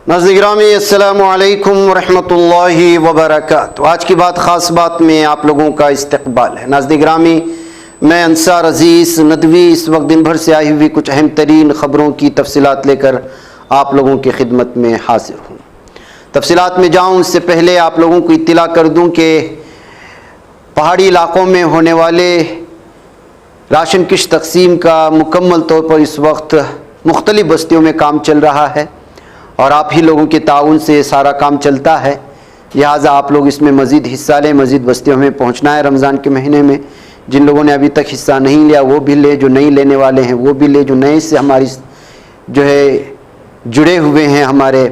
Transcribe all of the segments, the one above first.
नाज़रीन अस्सलामु अलैकुम वरहमतुल्लाहि वबरकातुहू। आज की बात ख़ास बात में आप लोगों का इस्तक़बाल है। नाज़रीन, मैं अंसार अज़ीज़ नदवी इस वक्त दिन भर से आई हुई कुछ अहम तरीन ख़बरों की तफसीलात लेकर आप लोगों की खिदमत में हाजिर हूँ। तफसीलात में जाऊँ उससे पहले आप लोगों को इत्तला कर दूँ कि पहाड़ी इलाक़ों में होने वाले राशन किश्त तकसीम का मुकम्मल तौर पर इस वक्त मुख्तलिफ़ बस्तियों में काम चल रहा है और आप ही लोगों के ताउन से सारा काम चलता है। लिहाजा आप लोग इसमें मज़ीद हिस्सा लें, मज़ीद बस्तियों में पहुंचना है। रमज़ान के महीने में जिन लोगों ने अभी तक हिस्सा नहीं लिया वो भी ले, जो नहीं लेने वाले हैं वो भी ले, जो नए से हमारी जो है जुड़े हुए हैं हमारे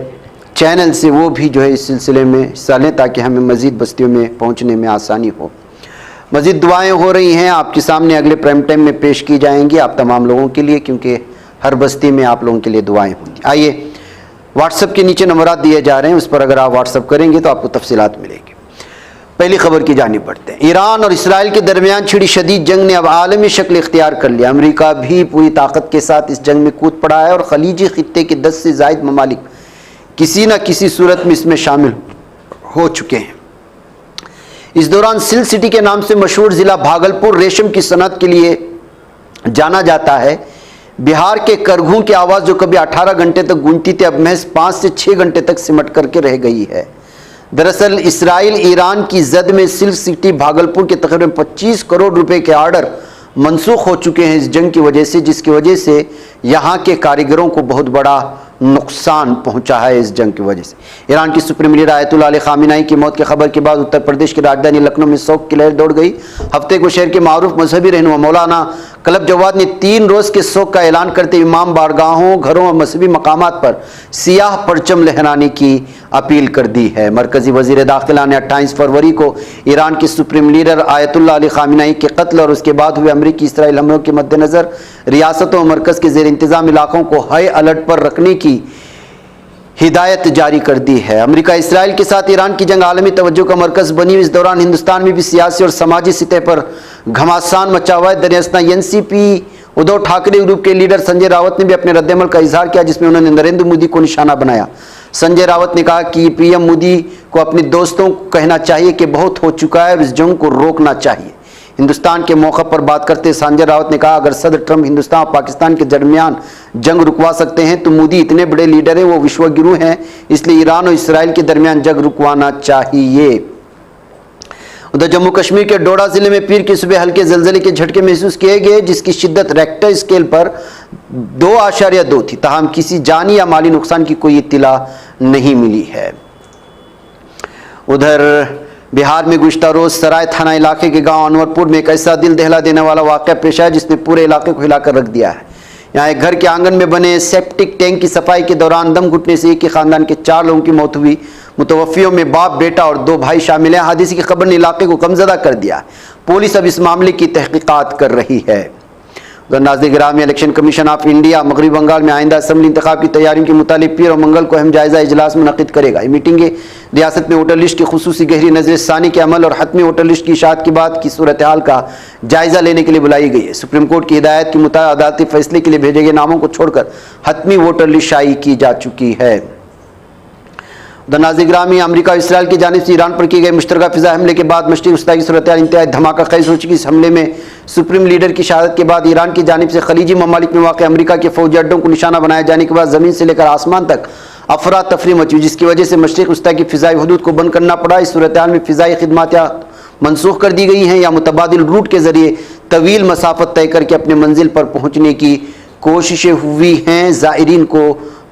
चैनल से वो भी जो है इस सिलसिले में हिस्सा लें ताकि हमें मज़ीद बस्तियों में पहुँचने में आसानी हो। मज़ीद दुआएँ हो रही हैं आपके सामने, अगले प्राइम टाइम में पेश की जाएंगी आप तमाम लोगों के लिए, क्योंकि हर बस्ती में आप लोगों के लिए दुआएँ होंगी। आइए, व्हाट्सएप के नीचे नंबरात दिए जा रहे हैं, उस पर अगर आप व्हाट्सएप करेंगे तो आपको तफसीलात मिलेगी। पहली खबर की जानिब बढ़ते हैं। ईरान और इसराइल के दरमियान छिड़ी शदीद जंग ने अब आलमी शक्ल इख्तियार कर लिया। अमेरिका भी पूरी ताकत के साथ इस जंग में कूद पड़ा है और खलीजी खित्ते के 10 से ज़ायद ममालिक किसी न किसी सूरत में इसमें शामिल हो चुके हैं। इस दौरान सिल्क सिटी के नाम से मशहूर ज़िला भागलपुर रेशम की सनत के लिए जाना जाता है। बिहार के करघों की आवाज़ जो कभी 18 घंटे तक गूंजती थी अब महज 5 से 6 घंटे तक सिमट करके रह गई है। दरअसल इसराइल ईरान की जद में सिल्क सिटी भागलपुर के तकरीबन 25 करोड़ रुपए के ऑर्डर मनसूख हो चुके हैं इस जंग की वजह से, जिसकी वजह से यहाँ के कारीगरों को बहुत बड़ा नुकसान पहुंचा है इस जंग की वजह से। ईरान की supreme leader Ayatollah Ali Khamenei की मौत की खबर के बाद उत्तर प्रदेश की राजधानी लखनऊ में शोक की लहर दौड़ गई। हफ्ते को शहर के मारूफ मजहबी रहनुमा मौलाना कलब जवाद ने 3 रोज के शोक का ऐलान करते इमाम बारगाहों, घरों और मजहबी मकामात पर सियाह परचम लहराने की अपील कर दी है। मरकजी वजीर दाखिला ने 28 फरवरी को ईरान की supreme leader Ayatollah Ali Khamenei के कत्ल और उसके बाद हुए अमरीकी इसराइल हमलों के मद्देनजर रियासतों और मरकज के जेर इंतजाम इलाकों को हाई अलर्ट पर रखने की हिदायत जारी कर दी है। अमेरिका इसराइल के साथ ईरान की जंग आलमी तवज्जो का मरकज बनी हुई। इस दौरान हिंदुस्तान में भी सियासी और समाजी सतह पर घमासान मचा हुआ है। दरअसल एनसीपी उद्धव ठाकरे ग्रुप के लीडर संजय रावत ने भी अपने रद्दमल का इजहार किया, जिसमें उन्होंने नरेंद्र मोदी को निशाना बनाया। संजय रावत ने कहा कि पीएम मोदी को अपने दोस्तों को कहना चाहिए कि बहुत हो चुका है और इस जंग को रोकना चाहिए। हिंदुस्तान के मौके पर बात करते संजय रावत ने कहा, अगर सदर ट्रंप हिंदुस्तान और पाकिस्तान के दरमियान जंग रुकवा सकते हैं तो मोदी इतने बड़े लीडर हैं, वो विश्वगुरु हैं, इसलिए ईरान और इसराइल के दरमियान जंग रुकवाना चाहिए। उधर जम्मू कश्मीर के डोडा जिले में पीर की सुबह हल्के जलजले के झटके महसूस किए गए, जिसकी शिद्दत रेक्टर स्केल पर 2.2 थी। ताहम किसी जानी या माली नुकसान की कोई इत्तिला नहीं मिली है। उधर बिहार में गुज़श्ता रोज सराय थाना इलाके के गांव अनवरपुर में एक ऐसा दिल दहला देने वाला वाक़या पेश आया जिसने पूरे इलाके को हिलाकर रख दिया है। यहाँ एक घर के आंगन में बने सेप्टिक टैंक की सफाई के दौरान दम घुटने से एक ही खानदान के 4 लोगों की मौत हुई। मुतवफ़ियों में बाप, बेटा और 2 भाई शामिल हैं। हादसे की खबर ने इलाके को गमज़दा कर दिया। पुलिस अब इस मामले की तहक़ीक़ात कर रही है। नाज़रीन, इलेक्शन कमीशन ऑफ इंडिया मगरबी बंगाल में आइंदा असम्बली इंतखाब की तैयारियों के मुतालिक पीर और मंगल को अहम जायजा इजलास मुनक़िद करेगा। ये मीटिंगें रियासत में वोटर लिस्ट की खुसूसी गहरी नजर सानी के अमल और हतमी वोटर लिस्ट की इशाअत के बाद की सूरत हाल का जायजा लेने के लिए बुलाई गई है। सुप्रीम कोर्ट की हिदायत के मुताबिक अदालती फैसले के लिए भेजे गए नामों को छोड़कर हतमी वोटर लिस्ट शाई की जा चुकी है। नाज़रीन, अमेरिका और इसराइल की जानिब से ईरान पर किए गए मुश्तरका फिजा हमले के बाद मशरिक़ वस्ता की सूरत इंतहाई धमाका खेज हो चुकी। इस हमले में सुप्रीम लीडर की शहादत के बाद ईरान की जानिब से खलीजी ममालिक में वाक़ अमेरिका के फौजी अड्डों को निशाना बनाए जाने के बाद ज़मीन से लेकर आसमान तक अफरा तफरी मची, जिसकी वजह से मशरिक़ वस्ता की फ़िज़ाई हदूद को बंद करना पड़ा। इस सूरत हाल में फ़िज़ाई खिदमात या मनसूख कर दी गई हैं या मुतबादिल रूट के ज़रिए तवील मसाफत तय करके अपने मंजिल पर पहुँचने की कोशिशें हुई हैं। ज़ायरीन को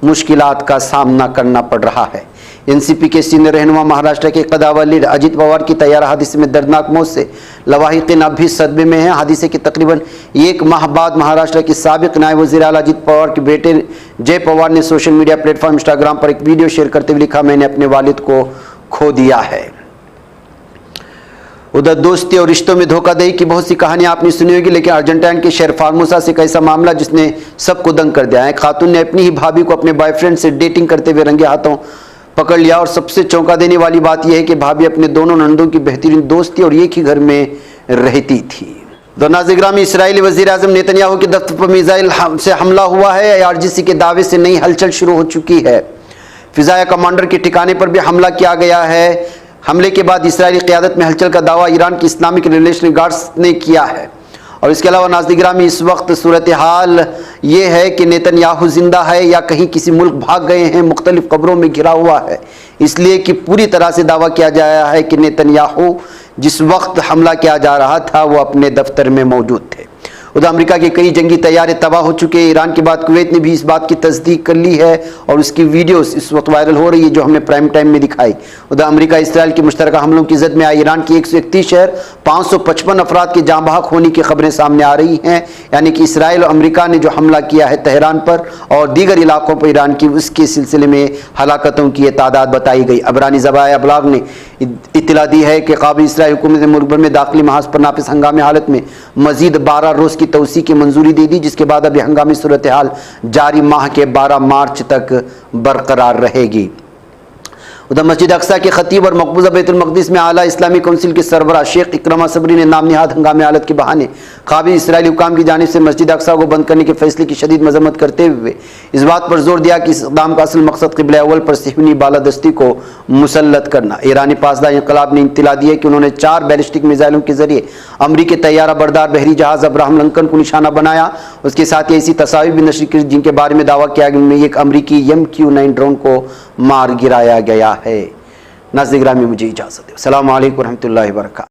मुश्किलात का सामना करना पड़ रहा है। एनसीपी के सीनियर रहनुमा महाराष्ट्र के कदावर लीडर अजित पवार की तैयारा हादसे में दर्दनाक मौत से लवाहिकीन अब भी सदमे में हैं। हादसे के तकरीबन 1 माह बाद महाराष्ट्र के साबिक नायब वज़ीर आला अजित पवार के बेटे जय पवार ने सोशल मीडिया प्लेटफॉर्म इंस्टाग्राम पर एक वीडियो शेयर करते हुए लिखा, मैंने अपने वालिद को खो दिया है। उधर दोस्ती और रिश्तों में धोखाधड़ी की बहुत सी कहानियां आपने सुनी होगी, लेकिन अर्जेंटीना के शहर फार्मोसा से एक ऐसा मामला जिसने सबको दंग कर दिया है। खातून ने अपनी ही भाभी को अपने बॉयफ्रेंड से डेटिंग करते हुए रंगे हाथों पकड़ लिया और सबसे चौंका देने वाली बात यह है कि भाभी अपने दोनों नंदों की बेहतरीन दोस्त थी और एक ही घर में रहती थी। नाज़रीन, इसराइली वज़ीर-ए-आज़म नेतन्याहू के दफ्तर पर मिसाइल से हमला हुआ है। IRGC के दावे से नई हलचल शुरू हो चुकी है। फिजाया कमांडर के ठिकाने पर भी हमला किया गया है। हमले के बाद इस्राएली क़यादत में हलचल का दावा ईरान की इस्लामिक रिवोल्यूशनरी गार्ड्स ने किया है। और इसके अलावा नाज़रीन गिरामी, इस वक्त सूरत हाल ये है कि नेतन्याहू जिंदा है या कहीं किसी मुल्क भाग गए हैं, मुख्तलिफ खबरों में घिरा हुआ है, इसलिए कि पूरी तरह से दावा किया जाया है कि नेतन्याहू जिस वक्त हमला किया जा रहा था वो अपने दफ्तर में मौजूद थे। उधर अमेरिका के कई जंगी तैयारे तबाह हो चुके हैं। ईरान के बाद कुवैत ने भी इस बात की तस्दीक कर ली है और उसकी वीडियोस इस वक्त वायरल हो रही है जो हमने प्राइम टाइम में दिखाई। उधर अमेरिका इसराइल के मुश्तरका हमलों की जद में आई ईरान की 131 शहर 555 अफराद के जाँ बहक होने की खबरें सामने आ रही हैं। यानी कि इसराइल और अमेरिका ने जो हमला किया है तेहरान पर और दीगर इलाकों पर ईरान की, उसके सिलसिले में हलाकतों की तादाद बताई गई। अबरानी ज़बाए अबलाग ने इत्तला दी है कि काबिल इसराइल हुकूमत ने मुल्क भर में दाखिली महाज पर नाफिस हंगामी हालत में मजीद 12 रोज़ की तोसी की मंजूरी दे दी, जिसके बाद अभी हंगामी सूरत हाल जारी माह के 12 मार्च तक बरकरार रहेगी। उधर मस्जिद अक्सा के खतीब और मकबूजा बैतुल मक़दिस में आला इस्लामी कौंसिल के सरबराह शेख इकरमा सबरी ने नाम निहाद हंगामी हालत के बहाने काबिल इसराइली हुकाम की जानिब से मस्जिद अक्सा को बंद करने के फैसले की शदीद मजम्मत करते हुए इस बात पर जोर दिया कि इस इक़दाम का असल मकसद क़िबला अव्वल पर सिहनी बालादस्ती को मुसल्लत करना। ईरानी पासदार इंक़लाब ने इत्तला दी है कि उन्होंने 4 बैलिस्टिक मिसाइलों के जरिए अमरीकी तैयारा बरदार बहरी जहाज अब्राहम लिंकन को निशाना बनाया। उसके साथ ही ऐसी तस्वीर भी नशर की जिनके बारे में दावा किया कि उनमें एक अमरीकी MQ-9 ड्रोन को मार गिराया गया है। नाज़रीन गिरामी, मुझे इजाज़त दें। अस्सलामु अलैकुम व रहमतुल्लाहि व बरकातहू।